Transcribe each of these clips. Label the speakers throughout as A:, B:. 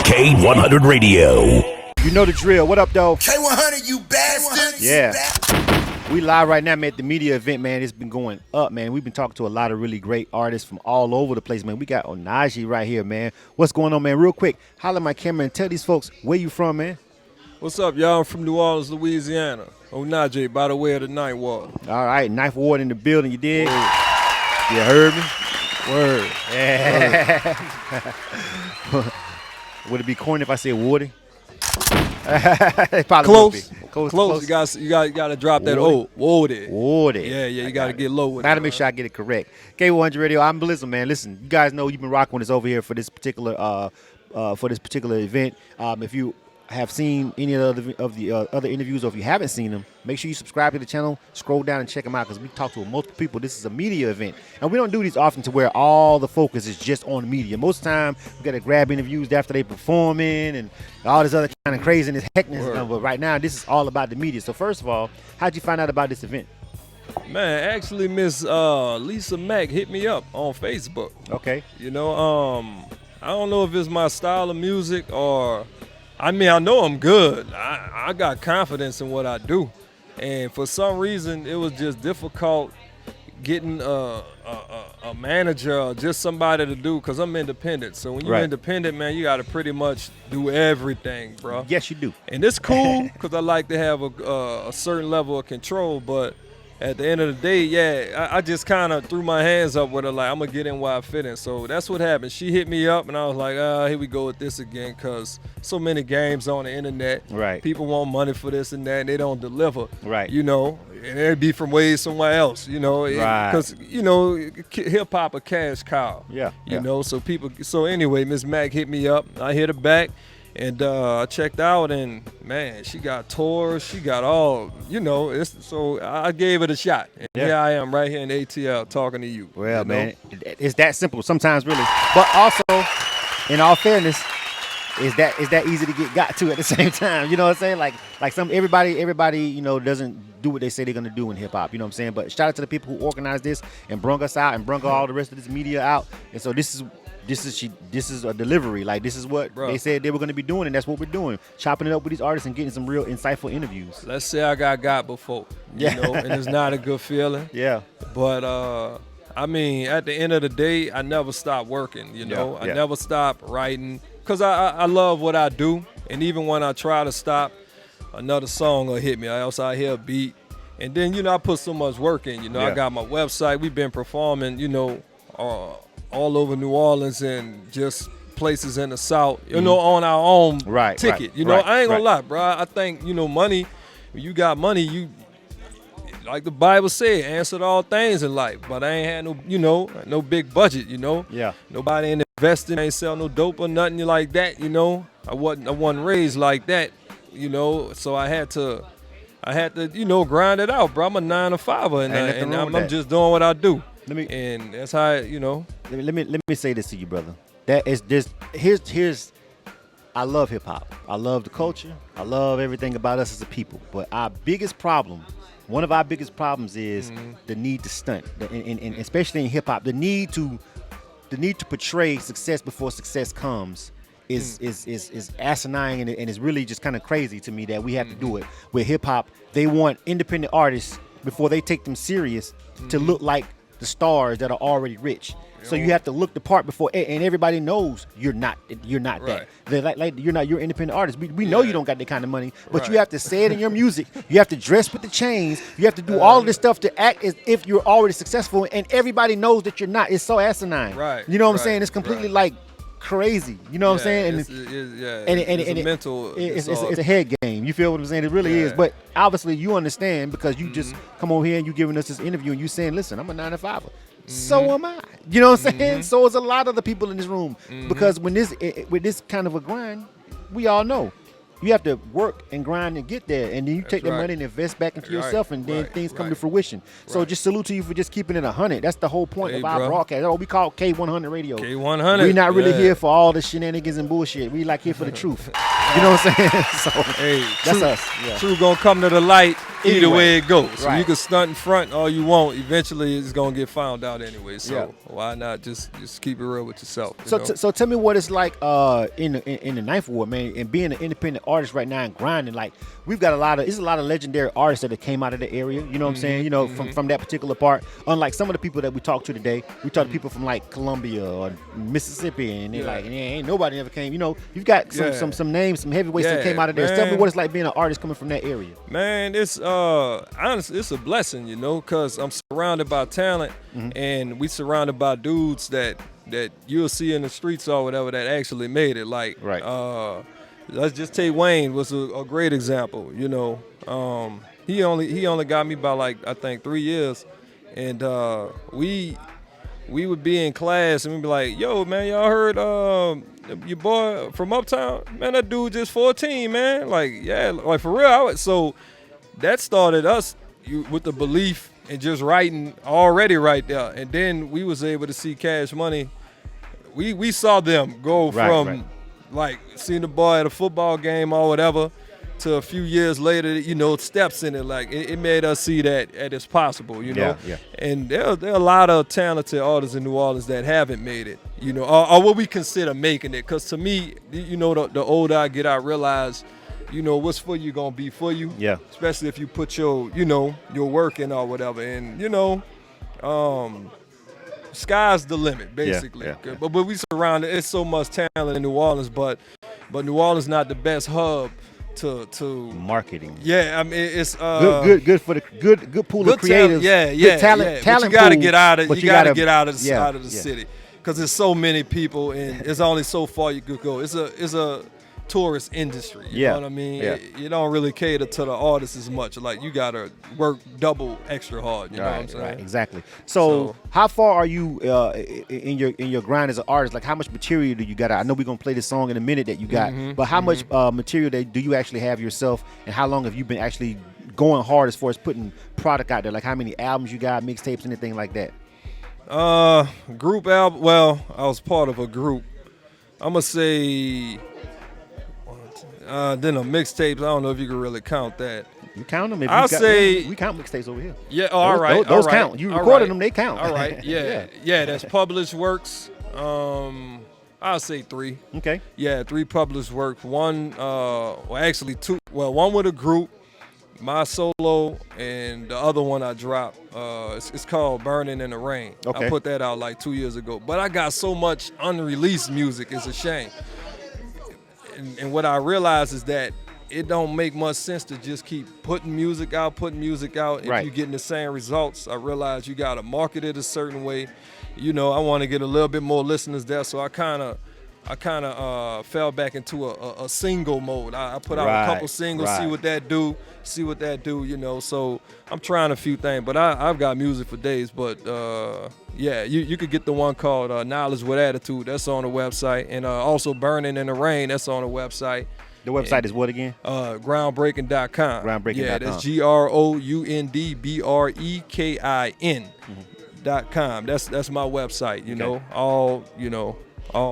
A: K100 Radio.
B: You know the drill. What up, though?
C: K100, you bastard.
B: Yeah. We live right now, man, at the media event, man. It's been going up, man. We've been talking to a lot of really great artists from all over the place, man. We got Onajae right here, man. What's going on, man? Real quick, holler my camera and tell these folks where you from, man.
D: What's up, y'all? I'm from New Orleans, Louisiana. Onajae, by the way of the Ninth Ward.
B: All right, Ninth Ward in the building, you did? You heard me?
D: Word.
B: Yeah. Would it be corny if I said Woody? It probably
D: Close.
B: would be.
D: Close. You got to drop that O. Woody.
B: Woody.
D: Yeah, you got to get low with it.
B: Gotta make sure I get it correct. K100 Radio, I'm Blizzard, man. Listen, you guys know you've been rocking with us over here for this particular event. If you have seen any of the other interviews, or if you haven't seen them, make sure you subscribe to the channel, scroll down and check them out, because we talk to multiple people. This is a media event, and we don't do these often to where all the focus is just on the media. Most of the time, we got to grab interviews after they performing and all this other kind of craziness, heckness. But right now, this is all about the media. So first of all, how'd you find out about this event?
D: Man, actually, Miss Lisa Mack hit me up on Facebook.
B: Okay.
D: You know, I don't know if it's my style of music or... I mean, I know I'm good. I got confidence in what I do. And for some reason, it was just difficult getting a manager or just somebody to do, because I'm independent. So when you're independent, man, you got to pretty much do everything, bro.
B: Yes, you do.
D: And it's cool because I like to have a certain level of control. But at the end of the day, yeah, I just kind of threw my hands up with her, like, I'm going to get in where I fit in. So that's what happened. She hit me up, and I was like, here we go with this again, because so many games on the internet.
B: Right.
D: People want money for this and that, and they don't deliver.
B: Right.
D: You know, and it'd be from way somewhere else, you know.
B: Right.
D: Because, you know, hip-hop a cash cow.
B: Yeah.
D: You know, so anyway, Miss Mac hit me up. I hit her back. And I checked out, and man, she got tours. She got all, you know. So I gave it a shot. And here I am, right here in ATL, talking to you.
B: Well,
D: you
B: man, it's that simple sometimes, really. But also, in all fairness, is that easy to got to at the same time? You know what I'm saying? Like everybody, you know, doesn't do what they say they're gonna do in hip hop. You know what I'm saying? But shout out to the people who organized this and brung us out and brung all the rest of this media out. And so this is a delivery. Like, this is what they said they were going to be doing, and that's what we're doing. Chopping it up with these artists and getting some real insightful interviews.
D: Let's say I got before, you know, and it's not a good feeling.
B: Yeah.
D: But, I mean, at the end of the day, I never stop working, you know. I never stop writing, because I love what I do. And even when I try to stop, another song will hit me. Else I hear a beat. And then, you know, I put so much work in. You know, I got my website. We've been performing, you know, all over New Orleans and just places in the South, you know, on our own ticket. You know, I ain't gonna lie, bro. I think, you know, money, when you got money, you, like the Bible said, answered all things in life. But I ain't had no, you know, no big budget, you know. Yeah. Nobody invested, ain't sell no dope or nothing like that, you know. I wasn't raised like that, you know. So I had to, you know, grind it out, bro. I'm a 9-to-5er, and I'm just doing what I do. And that's how, you know.
B: Let me say this to you, brother. That is this. Here's. I love hip hop. I love the culture. I love everything about us as a people. But one of our biggest problems is the need to stunt, and especially in hip hop, the need to portray success before success comes is asinine, and it's really just kind of crazy to me that we have to do it. With hip hop, they want independent artists before they take them serious to look like the stars that are already rich. So you have to look the part before, and everybody knows you're not that. They're like you're not your independent artist. We know you don't got that kind of money, but you have to say it in your music. You have to dress with the chains. You have to do all of this stuff to act as if you're already successful, and everybody knows that you're not. It's so asinine. You know what I'm saying? It's completely like crazy. You know what I'm saying? And
D: it's a mental.
B: It's a head game. You feel what I'm saying? It really is. But obviously you understand, because you just come over here and you giving us this interview and you saying, listen, I'm a 9-to-5er. So am I. You know what I'm saying? So is a lot of the people in this room. Because with this kind of a grind, we all know You have to work and grind and get there, and then you take the
D: right.
B: money and invest back into
D: Right,
B: yourself, and then
D: right,
B: things come to
D: right.
B: fruition. So just salute to you for just keeping it 100. That's the whole point
D: Hey,
B: of our
D: bro.
B: broadcast. That's what we call K100 Radio.
D: K100.
B: We're not really
D: yeah.
B: here for all the shenanigans and bullshit. We like here for the truth. You know what I'm saying? So
D: Hey,
B: that's
D: truth,
B: us. Yeah.
D: Truth gonna come to the light either
B: Anyway.
D: way it goes. So
B: Right.
D: you can stunt in front all you want. Eventually, it's gonna get found out anyway. So
B: Yeah.
D: why not just keep it real with yourself? You
B: So,
D: know?
B: so tell me what it's like in the Ninth Ward, man, and being an independent artist right now and grinding. Like we've got it's a lot of legendary artists that came out of the area. You know what I'm saying? You know, from that particular part. Unlike some of the people that we talked to today, we talked to people from like Columbia or Mississippi, and they're like, ain't nobody ever came. You know, you've got some names, some heavyweights that came out of there. So tell me
D: man.
B: what it's like being an artist coming from that area.
D: Man, it's honestly, it's a blessing, you know, because I'm surrounded by talent, and we surrounded by dudes that you'll see in the streets or whatever that actually made it. Like, let's just take Wayne was a great example. You know, he only got me by like I think 3 years, and we would be in class and we'd be like, "Yo, man, y'all heard your boy from Uptown? Man, that dude just 14, man. Like, yeah, like for real." So that started us with the belief and just writing already right there, and then we was able to see Cash Money. We saw them go from like seeing the boy at a football game or whatever to a few years later, you know, steps in it. Like it made us see that it's possible, you know.
B: Yeah.
D: And there are a lot of talented artists in New Orleans that haven't made it, you know, or what we consider making it. Because to me, you know, the older I get, I realize, you know, what's for you gonna be for you.
B: Yeah.
D: Especially if you put your work in or whatever. And you know, sky's the limit, basically.
B: Yeah.
D: But we surrounded. It's so much talent in New Orleans, but New Orleans not the best hub to
B: marketing.
D: Yeah, I mean it's
B: good for the good pool of creatives. Good talent.
D: But you got to get out of
B: you gotta
D: get out of the city, because there's so many people and there's only so far you could go. It's a tourist industry. You know what I mean?
B: Yeah.
D: You don't really cater to the artists as much. Like you gotta work double extra hard. You know what I'm saying?
B: Right, exactly. So how far are you in your grind as an artist? Like how much material do you got? I know we're gonna play this song in a minute that you got, but how much material do you actually have yourself, and how long have you been actually going hard as far as putting product out there? Like how many albums you got, mixtapes, anything like that?
D: Group album. Well, I was part of a group. I'm gonna say. Then a mixtapes. I don't know if you can really count that.
B: You count them?
D: I'll say
B: we count mixtapes over here.
D: Yeah. All right.
B: Those count. You recorded them, they count.
D: All right. Yeah. Yeah. That's published works. I'll say 3.
B: Okay.
D: Yeah, 3 published works. One, well, actually 2. Well, one with a group, my solo, and the other one I dropped. It's called "Burning in the Rain."
B: Okay.
D: I put that out like 2 years ago. But I got so much unreleased music. It's a shame. And what I realize is that it don't make much sense to just keep putting music out. If you're getting the same results, I realize you got to market it a certain way. You know, I want to get a little bit more listeners there, so I kind of fell back into a single mode. I put out a couple singles, see what that do, you know. So I'm trying a few things, but I've got music for days. But yeah, you could get the one called Knowledge with Attitude. That's on the website, and also Burning in the Rain. That's on the website.
B: The website is what again?
D: Groundbreaking.com.
B: Groundbreaking.com.
D: Yeah, that's GROUNDBREKIN.com. That's my website. You know, all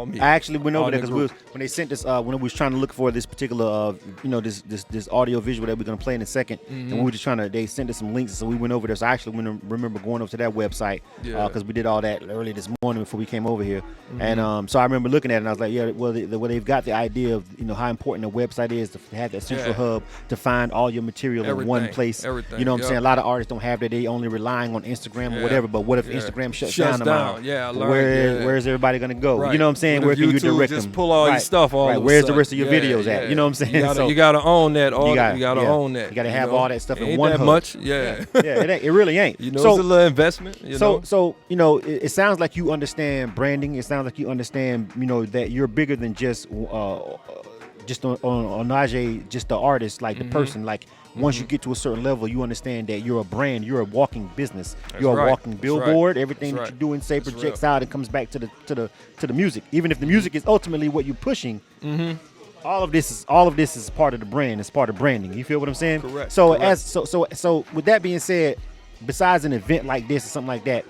D: me.
B: I actually went over there because when they sent this, when we was trying to look for this particular, this audio visual that we're gonna play in a second, and we were just they sent us some links, so we went over there. So I actually remember going over to that website because we did all that early this morning before we came over here, and so I remember looking at it and I was like, yeah, well, they've got the idea of how important a website is to have that central hub to find all your material in one place.
D: Everything.
B: You know what I'm saying? A lot of artists don't have that; they only relying on Instagram or whatever. But what if Instagram shuts down tomorrow?
D: Yeah,
B: where's everybody gonna go?
D: Right.
B: You know what I'm saying? Where can you direct
D: just
B: them?
D: pull all your stuff all of
B: Where's
D: a
B: the rest of your
D: sudden?
B: videos at? You know what I'm saying?
D: You gotta own that. You gotta own that.
B: You gotta have all that stuff in
D: ain't
B: one
D: that
B: hub.
D: much. Yeah.
B: It really ain't.
D: It's a little investment.
B: So it sounds like you understand branding. It sounds like you understand that you're bigger than just Onajae, just the artist, like the person. Like once you get to a certain level, you understand that you're a brand. You're a walking business. You're a walking billboard. Everything that you do and say projects out and comes back to the music. Even if the music is ultimately what you're pushing, all of this is part of the brand. It's part of branding. You feel what I'm saying?
D: Correct.
B: So
D: Correct.
B: so with that being said, besides an event like this or something like that,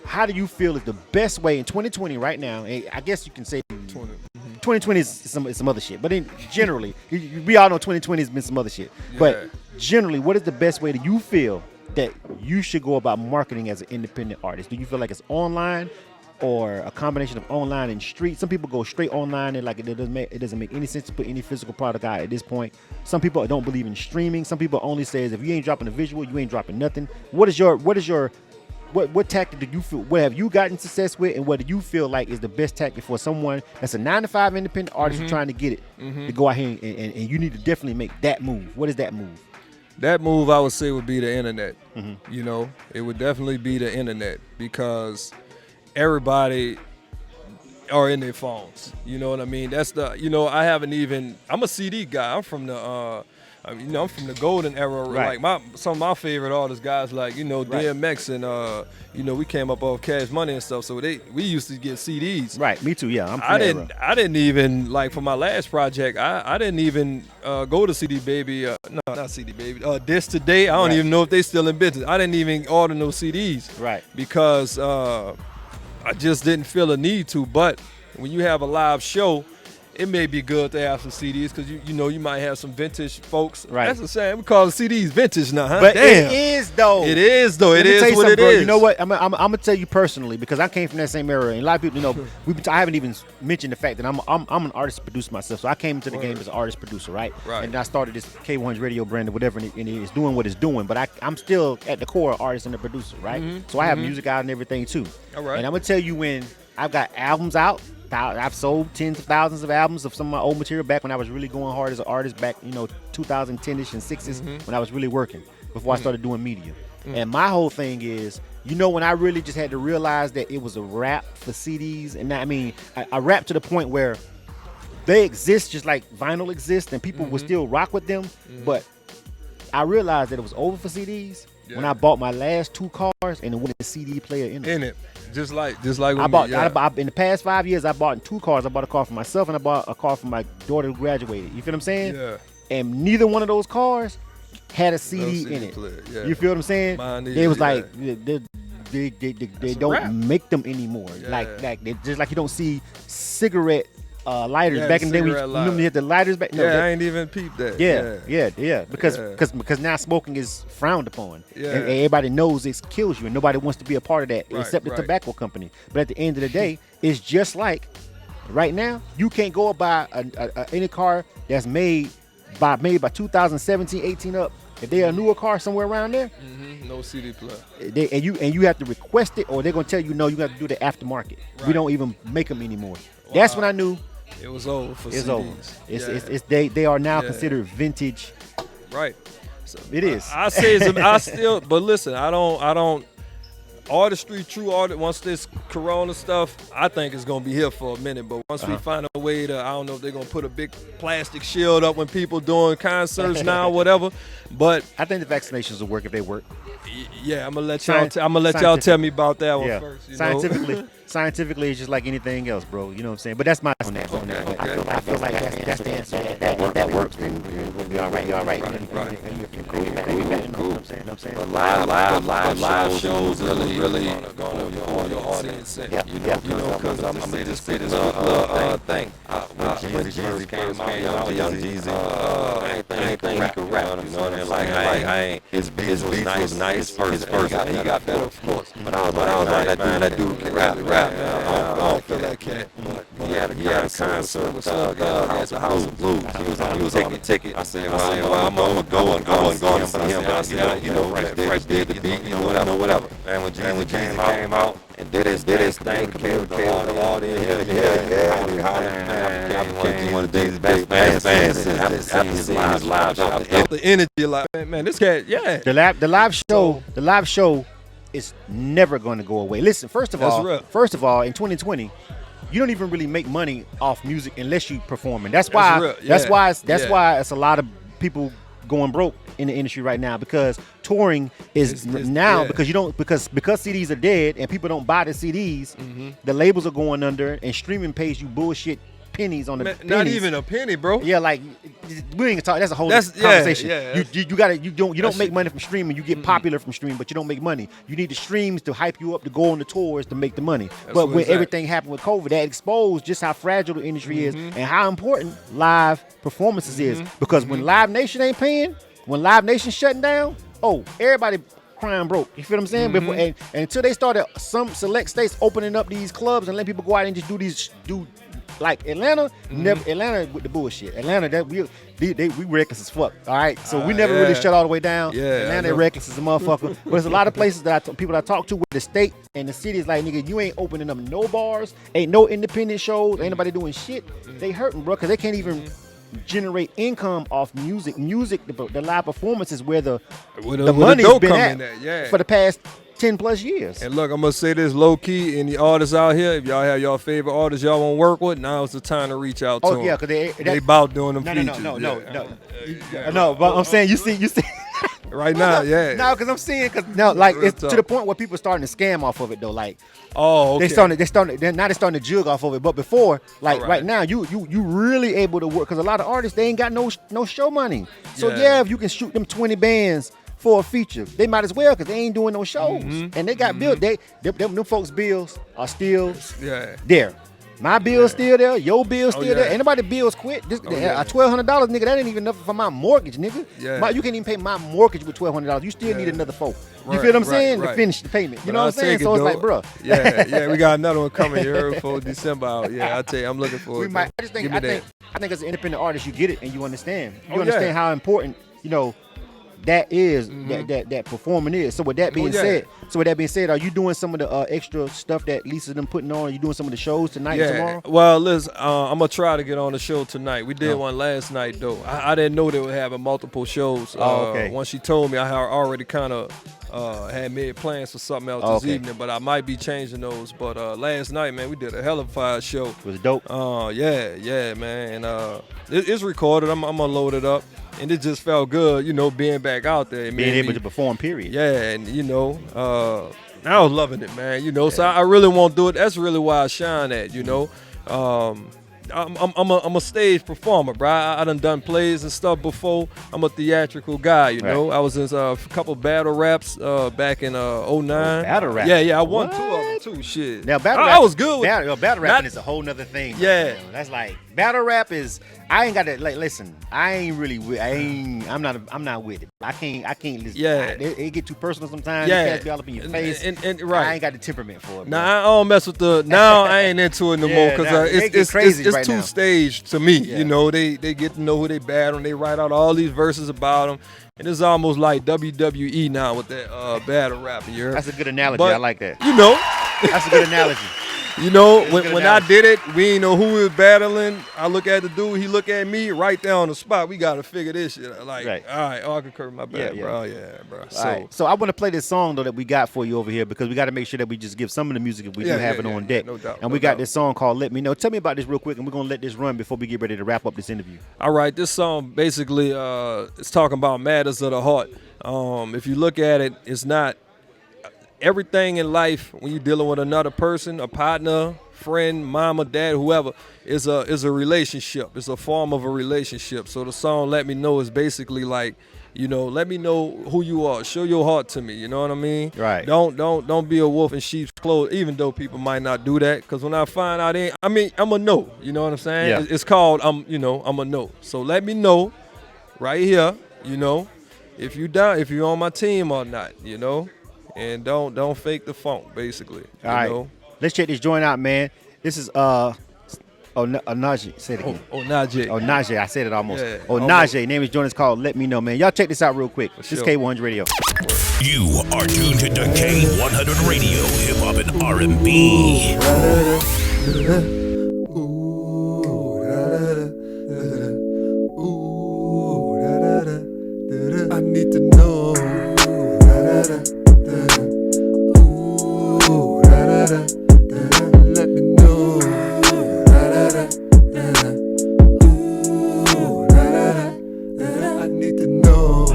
B: how do you feel is the best way in 2020 right now? I guess you can say 2020 is some other shit, but generally, we all know 2020 has been some other shit.
D: Yeah.
B: But generally, what is the best way that you feel that you should go about marketing as an independent artist? Do you feel like it's online, or a combination of online and street? Some people go straight online and like it doesn't make any sense to put any physical product out at this point. Some people don't believe in streaming. Some people only says if you ain't dropping a visual, you ain't dropping nothing. What tactic do you feel? What have you gotten success with, and what do you feel like is the best tactic for someone that's a 9-to-5 independent artist trying to get it to go out here and you need to definitely make that move? What is that move?
D: That move I would say would be the internet. You know, it would definitely be the internet because everybody are in their phones. You know what I mean? That's I'm a CD guy. I'm from the I'm from the golden era.
B: Right.
D: Like some of my favorite artists, guys like,
B: Right.
D: DMX and we came up off Cash Money and stuff. So we used to get CDs.
B: Right, me too. Yeah, I'm from that era.
D: I didn't even, like, for my last project, I didn't even go to CD Baby. No, not CD Baby. This Today, I don't
B: Right.
D: even know if they still in business. I didn't even order no CDs.
B: Right.
D: Because I just didn't feel a need to. But when you have a live show, it may be good to have some CDs because you might have some vintage folks.
B: Right.
D: That's the same. We call the CDs vintage now, huh?
B: But
D: Damn.
B: it is though.
D: It is though.
B: Let
D: It
B: me tell
D: is
B: you
D: what
B: something,
D: it
B: bro.
D: is.
B: You know what? I'm gonna tell you personally because I came from that same era, and a lot of people, I haven't even mentioned the fact that I'm an artist producer myself. So I came into the game as an artist producer, right?
D: Right.
B: And I started this K100 radio brand or whatever, and it's doing what it's doing. But I'm still at the core an artist and a producer, right? So I have music out and everything too.
D: All right.
B: And I'm gonna tell you when I've got albums out. I've sold tens of thousands of albums of some of my old material back when I was really going hard as an artist back, 2010-ish and 6s when I was really working before I started doing media. And my whole thing is, when I really just had to realize that it was a wrap for CDs. And I rap to the point where they exist just like vinyl exists and people would still rock with them. But I realized that it was over for CDs when I bought my last 2 cars and it went a CD player in it.
D: Just like with
B: I
D: me,
B: bought.
D: yeah.
B: In the past 5 years, I bought 2 cars. I bought a car for myself and I bought a car for my daughter who graduated. You feel what I'm saying?
D: Yeah.
B: And neither one of those cars had a CD
D: CD
B: in it.
D: player, yeah.
B: You feel what I'm saying?
D: Mine
B: It was
D: either,
B: like they
D: a
B: don't
D: wrap.
B: make them anymore.
D: Yeah.
B: Like they, just like you don't see cigarette lighters
D: Yeah,
B: back in the day.
D: cigarette
B: Remember you had the lighters back? No,
D: I ain't even peeped that.
B: Yeah. Because now smoking is frowned upon.
D: Yeah.
B: And everybody knows it kills you, and nobody wants to be a part of that
D: Right,
B: except the
D: right.
B: tobacco company. But at the end of the day, it's just like right now, you can't go buy any car that's made by 2017, 18 up. If they're a newer car somewhere around there,
D: No CD player.
B: and you have to request it, or they're gonna tell you no, you have to do the aftermarket. We
D: Right.
B: don't even make them anymore. That's when I knew
D: It was over for
B: it's
D: CDs.
B: over. It's,
D: Yeah.
B: it's they are now
D: Yeah.
B: considered vintage.
D: Right. So
B: It is.
D: I say I still, but listen, I don't. Artistry, true art. Once this Corona stuff, I think it's gonna be here for a minute. But once we find a way to, I don't know if they're gonna put a big plastic shield up when people doing concerts now, or whatever. But
B: I think the vaccinations will work if they work.
D: yeah, I'm gonna let
B: Science-
D: y'all tell me about that one
B: Yeah,
D: first.
B: scientifically, it's just like anything else, bro. You know what I'm saying? But that's my on that. But I feel like that's the answer. That works. Then we'll be all right. You're all right. Cool. I'm saying.
E: But live shows really gonna on your audience.
B: Yeah.
E: Because I'm gonna just say this thing. When Jeezy came out, Young Jeezy, I ain't think he could rap. You know what I mean? Like I ain't. His beat was nice. First, he got better, of course. But I was like, man, that dude can rap. I don't feel that cat. He had a concert with House of Blues. He was on the ticket. I said, well, I'm gonna go and see him. But I said, Fresh did the beat, whatever. And when Jeezy came out and did his thing, compared to the audience, I became one of Jeezy's best fans since I've seen his live show.
D: The energy, like man, this cat, yeah.
B: The live show is never going to go away. Listen, first of
D: That's
B: all,
D: real.
B: in 2020, you don't even really make money off music unless you performing. That's why.
D: real.
B: That's
D: Yeah.
B: why. That's
D: Yeah.
B: why it's a lot of people going broke in the industry right now because touring is
D: It's-
B: now
D: yeah.
B: because you don't because CDs are dead and people don't buy the CDs. The labels are going under and streaming pays you bullshit pennies on the
D: Man,
B: pennies.
D: not even a penny, bro.
B: Yeah, like we ain't gonna talk. That's a whole conversation.
D: Yeah,
B: You don't make money from streaming. You get popular from streaming, but you don't make money. You need the streams to hype you up to go on the tours to make the money. But when everything happened with COVID, that exposed just how fragile the industry is and how important live performances is. Because when Live Nation ain't paying, when Live Nation shutting down, everybody crying broke. You feel what I'm saying? Before and until they started some select states opening up these clubs and letting people go out and just do like Atlanta, Atlanta with the bullshit. Atlanta, we reckless as fuck. All right, so we never really shut all the way down.
D: Yeah,
B: Atlanta reckless as a motherfucker. But there's a lot of places that people I talk to with the state and the city is like, nigga, you ain't opening up no bars, ain't no independent shows, ain't nobody doing shit. They hurting, bro, because they can't even generate income off music. The live performances where the money's been at for the past 10 plus years.
D: And look, I'm gonna say this low key, any artists out here, if y'all have your favorite artists y'all want to work with, now is the time to reach out to them.
B: Yeah, because they
D: about doing them features.
B: No, but I'm saying you see
D: right now,
B: No, because I'm seeing, it's to the point where people are starting to scam off of it though. Like,
D: okay.
B: they're starting to jug off of it. But before, like right now, you really able to work, because a lot of artists, they ain't got no show money. So if you can shoot them 20 bands for a feature, they might as well, because they ain't doing no shows and they got bills. Them folks' bills are still there. My bill's still there. Your bill's still there. Ain't nobody bills quit. $1,200, nigga, that ain't even enough for my mortgage, nigga. You can't even pay my mortgage with $1,200. You still need another $400. You feel what I'm saying? To finish the payment. You know what I'm saying? So it's like, bro.
D: We got another one coming here for December out. Yeah, I tell you, I'm looking forward to it.
B: I think as an independent artist, you get it and you understand. You understand how important, that is that performing is. So with that being said, are you doing some of the extra stuff that Lisa them putting on? Are you doing some of the shows tonight and tomorrow?
D: Well, listen, I'm gonna try to get on the show tonight. We did one last night though. I didn't know they were having multiple shows. Once she told me, I had already kind of had made plans for something else this evening, but I might be changing those. But last night, man, we did a hell of a fire show.
B: It was dope.
D: Yeah, man. And it's recorded. I'm gonna load it up. And it just felt good, being back out there.
B: Being able to perform, period.
D: Yeah, and, I was loving it, man, So I really won't do it. That's really why I shine at, I'm a stage performer, bro. I done plays and stuff before. I'm a theatrical guy, you know. I was in a couple battle raps back in 09.
B: Battle rap?
D: Yeah, I won 2 of them too. Shit.
B: Now battle rap,
D: I was good with
B: battle rapping is a whole nother thing.
D: Yeah,
B: that's like battle rap is. I ain't got to listen. I ain't really. I'm not with it. I can't listen.
D: Yeah,
B: it get too personal sometimes. Yeah, it can't be all up in your face.
D: And right.
B: I ain't got the temperament for it.
D: Nah, I don't mess with the. Now I ain't into it no more because it's crazy. It's too staged to me. Yeah. They get to know who they battle and they write out all these verses about them. And it's almost like WWE now with that battle rap.
B: That's a good analogy. I like that.
D: That's
B: a good analogy.
D: When I did it, we didn't know who we was battling. I look at the dude, he look at me right there on the spot. We got to figure this shit out. Like, all right, I concur, my bad, bro. Yeah, bro.
B: So I want to play this song, though, that we got for you over here because we got to make sure that we just give some of the music if we do have it on deck.
D: No doubt.
B: And we got this song called Let Me Know. Tell me about this real quick, and we're going to let this run before we get ready to wrap up this interview.
D: All right, this song basically it's talking about matters of the heart. If you look at it, it's not everything in life when you're dealing with another person, a partner, friend, mama, dad, whoever, is a relationship. It's a form of a relationship. So the song Let Me Know is basically like, let me know who you are. Show your heart to me. You know what I mean?
B: Right.
D: Don't be a wolf in sheep's clothes, even though people might not do that. Because when I find out, I'm a no. You know what I'm saying?
B: Yeah.
D: It's called I'm a no. So let me know right here, if you down, if you're on my team or not, and don't fake the funk, basically.
B: All right. Let's check this joint out, man. This is Onajae. Say it again. Onajae. I said it almost.
D: Yeah,
B: Onajae. Name is joint is called Let Me Know, man. Y'all check this out real quick. This is K100 Radio.
A: You are tuned into K100 Radio, hip hop and R&B.
F: I need to know. Let me know. I need to know.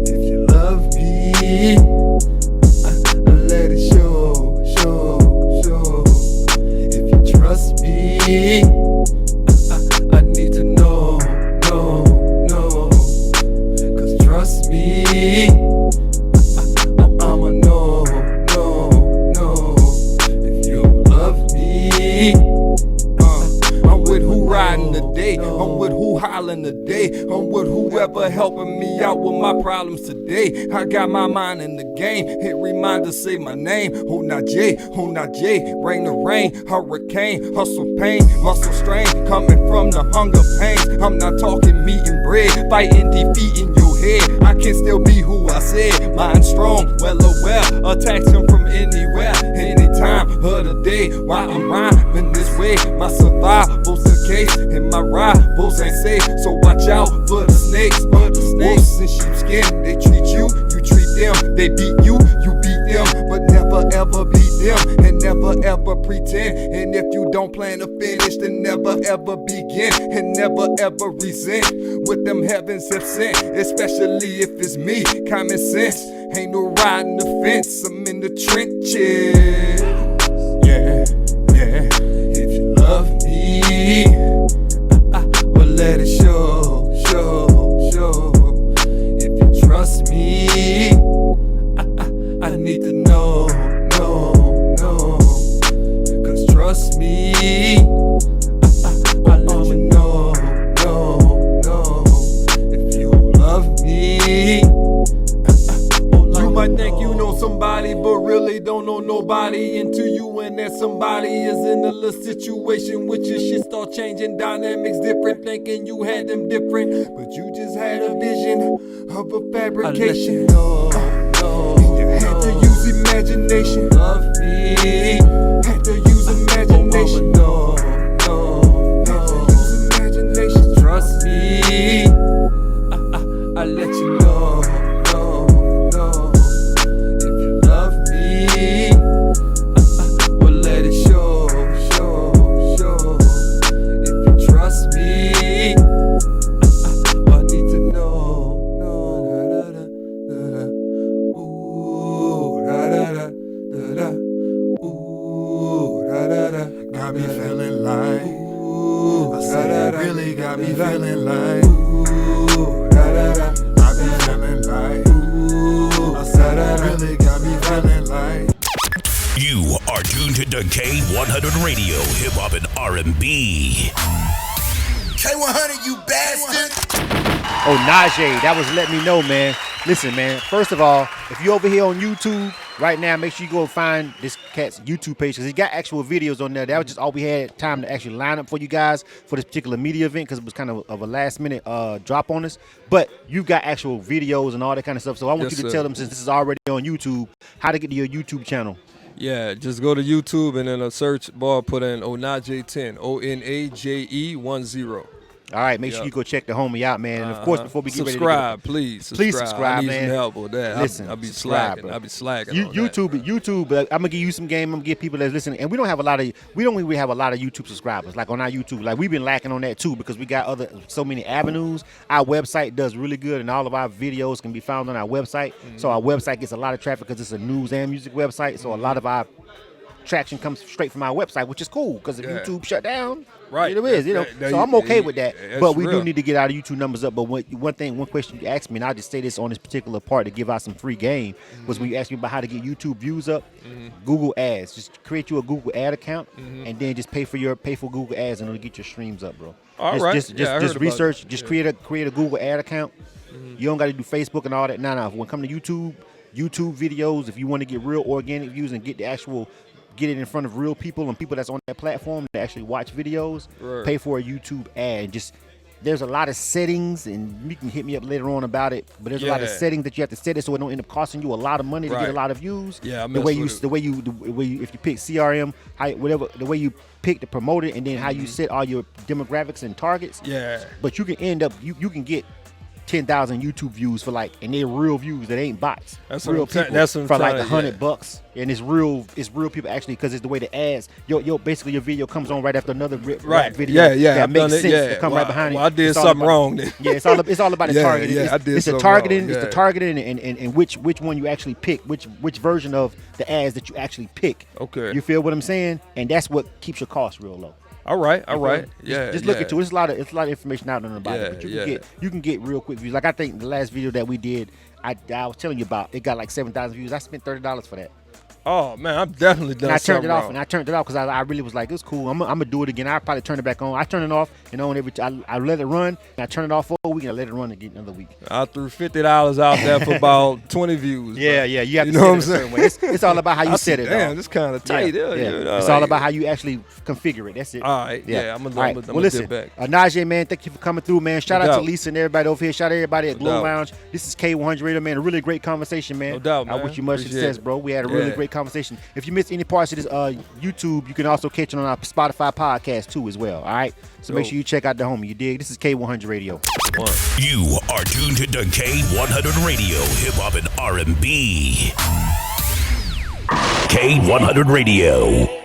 F: If you love me, let it show. If you trust
G: smiling today. I'm with whoever helping me out with my problems today. I got my mind in the game. Hit reminder, say my name. Onajae, bring the rain. Hurricane, hustle pain, muscle strain. Coming from the hunger pains. I'm not talking meat and bread. Fighting, defeating your head. I can still be who I said. Mind strong, well aware. Attacks come from anywhere, anytime of the day. Why I'm rhyming this way? My survival's the case, and my rivals ain't safe. So watch out for the snakes, wolves in sheepskin. They treat you, you treat them. They beat you, you beat them. But never ever beat them, and never ever pretend. And if you don't plan to finish, then never ever begin, and never ever resent what them heavens have sent. Especially if it's me, common sense. Ain't no riding the fence, I'm in the trenches. Yeah, yeah. If you love me, well let it show. If you trust me, I need to know. Cause trust me, I let you know. If you love me, you might think you know somebody, but really don't know nobody until you and that somebody is in a little situation with your shit start changing, dynamics different, thinking you had them different, but you just had a vision of a fabrication. You had to use imagination. Love me. Had to use imagination. Had to use imagination. Trust me. I let you know. Got me feeling like, I said it really got me feeling like, I be feeling like, I said it really got me feeling like.
A: You are tuned to K100 Radio, Hip Hop and R&B.
C: K100, you bastard!
B: Onajae, that was Let Me Know, man. Listen, man, first of all, if you're over here on YouTube right now, make sure you go find this cat's YouTube page because he got actual videos on there. That was just all we had time to actually line up for you guys for this particular media event because it was kind of a last-minute drop on us. But you got actual videos and all that kind of stuff. So I want you to tell them, since this is already on YouTube, how to get to your YouTube channel.
D: Yeah, just go to YouTube and in a search bar put in Onajae 10, Onajae 10.
B: All right, make sure you go check the homie out, man. And of course, before we get
D: subscribe, please
B: subscribe,
D: I need
B: man.
D: some help with that.
B: Listen,
D: I'll be slacking. I'll be slacking.
B: YouTube. I'm gonna give you some game. I'm gonna give people that's listening, and we don't really have a lot of YouTube subscribers. Like on our YouTube, like we've been lacking on that too because we got so many avenues. Our website does really good, and all of our videos can be found on our website. Mm-hmm. So our website gets a lot of traffic because it's a news and music website. So a lot of our traction comes straight from our website, which is cool because if YouTube shut down,
D: right,
B: it is, so I'm okay with that. But we
D: real.
B: do need to get our YouTube numbers up. But one question you asked me, and I'll just say this on this particular part to give out some free game, was when you asked me about how to get YouTube views up. Google Ads, just create you a Google Ad account, and then just pay for Google Ads, and it'll get your streams up, bro. Just research, just create a Google Ad account. You don't got to do Facebook and all that. No. When it comes to YouTube videos, if you want to get real organic views and get it in front of real people and people that's on that platform that actually watch videos, pay for a YouTube ad. There's a lot of settings, and you can hit me up later on about it, but there's a lot of settings that you have to set it so it don't end up costing you a lot of money to get a lot of views.
D: Yeah,
B: the way you if you pick CRM, the way you pick to promote it, and then how you set all your demographics and targets.
D: Yeah.
B: But you can end up you can get 10,000 YouTube views and they're real views that ain't bots.
D: That's
B: real
D: people
B: for like $100, and it's real people actually because it's the way the ads. Basically your video comes on right after another rap video. That makes sense to come right behind it.
D: I did something wrong then.
B: Yeah, it's all about the targeting. It's the targeting.
D: Wrong.
B: It's the targeting and which one you actually pick, which version of the ads that you actually pick.
D: Okay.
B: You feel what I'm saying? And that's what keeps your costs real low.
D: All right.
B: Just look into it. It's a lot of information out on about it. But you can get real quick views. Like I think the last video that we did, I was telling you about, it got like 7,000 views. I spent $30 for that.
D: Oh man, I'm definitely done.
B: And I turned
D: something
B: it off,
D: wrong.
B: and I turned it off because I really was like, it's cool. I'm gonna do it again. I probably turn it back on. I turn it off and on I let it run. And I turn it off for a week and I let it run again another week.
D: I threw $50 out there for about 20 views.
B: Yeah,
D: bro.
B: yeah. You have to
D: know
B: set
D: what
B: it a certain way. It's all about how you set it.
D: Damn,
B: dog.
D: this kind of tight. Yeah,
B: Yeah.
D: you know,
B: It's all about how you actually configure it. That's it.
D: All right, yeah, I'm
B: All right.
D: gonna
B: Well, listen,
D: dip back.
B: Onajae, man, thank you for coming through, man. Shout
D: No
B: out to
D: doubt.
B: Lisa and everybody over here. Shout out to everybody at
D: No
B: Glow
D: doubt.
B: Lounge. This is K100 Radio, man. A really great conversation, man.
D: No doubt,
B: I
D: man.
B: wish you much
D: Appreciate
B: success,
D: it.
B: bro. We had a really
D: Yeah.
B: great conversation. If you missed any parts of this YouTube, you can also catch it on our Spotify podcast too as well. All right, so make
D: Yo.
B: sure you check out the homie. You dig? This is K100 Radio.
A: You are tuned to K100 Radio, hip hop and R&B. K100 Radio.